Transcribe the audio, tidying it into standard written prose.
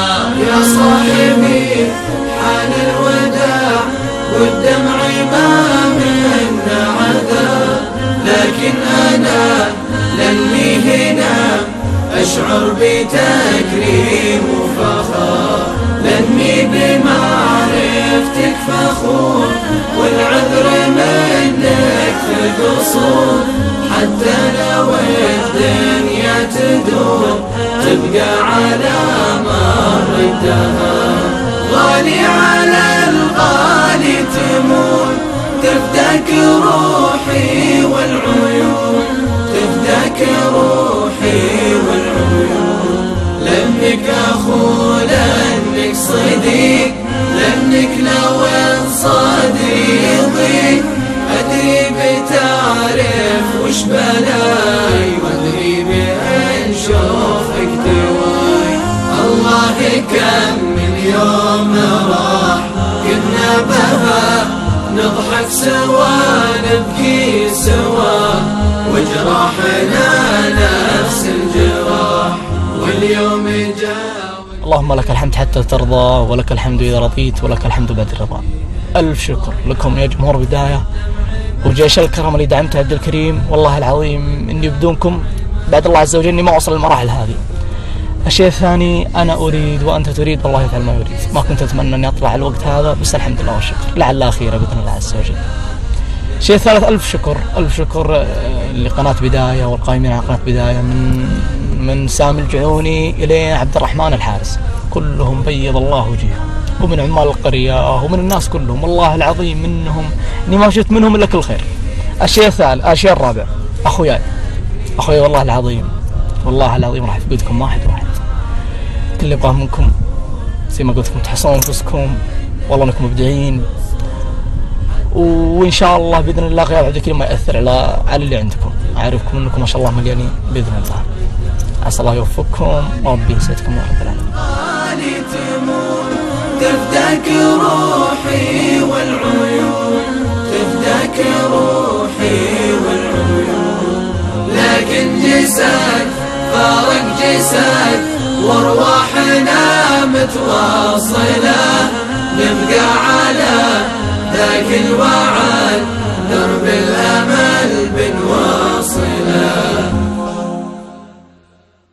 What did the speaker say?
يا صاحبي حان الوداع والدمع ما منا عذاب، لكن أنا لاني هنا أشعر بتكريم وفخار، لاني بمعرفتك فخور والعذر منك في قصور، حتى لو الدنيا تدور تبقى على مر الدهر، غالي على الغالي تمون، تفداك روحي والعيون، تفداك روحي والعيون، لانك اخو لانك صديق، لانك لو صدري يضيق ادري بتعرف وش بلاي، وادري بان شوفك دواي. الله كم من يوم راح كنا بها نضحك سوا نبكي سوا، وجراحنا نفس الجراح واليوم جاء. اللهم لك الحمد حتى ترضى، ولك الحمد إذا رضيت، ولك الحمد بعد الرضا. ألف شكر لكم يا جمهور بداية وجيش الكرم اللي دعمته عبد الكريم، والله العظيم إني بدونكم بعد الله عز وجل إني ما أوصل للمراحل هذه. الشيء الثاني، أنا أريد وأنت تريد والله يفعل ما يريد، ما كنت أتمنى أني أطلع الوقت هذا، بس الحمد لله والشكر لعل أخيرا بإذن الله عز وجل. الشيء الثالث، ألف شكر لقناة بداية والقائمين على قناة بداية من سامي الجعوني إلى عبد الرحمن الحارس، كلهم بيض الله وجيههم، ومن عمال القرية ومن الناس كلهم، والله العظيم منهم إني ما شفت منهم إلا كل خير. الشيء الرابع، أخوياي والله العظيم راح أفقدكم واحد، كل اللي أبغاه منكم زي ما قلت لكم تحصنون أنفسكم، والله أنكم مبدعين، وإن شاء الله بإذن الله غياب عبد الكريم ما يأثر على اللي عندكم، أعرفكم أنكم ما شاء الله مليانين بإذن الله. عسى الله يوفقكم وربي يسعدكم يا رب العالمين. تفداك روحي والعيون، تفداك روحي والعيون، لكن جسد فارق جسد وارواحنا متواصلة، نبقى على ذاك الوعد درب الأمان.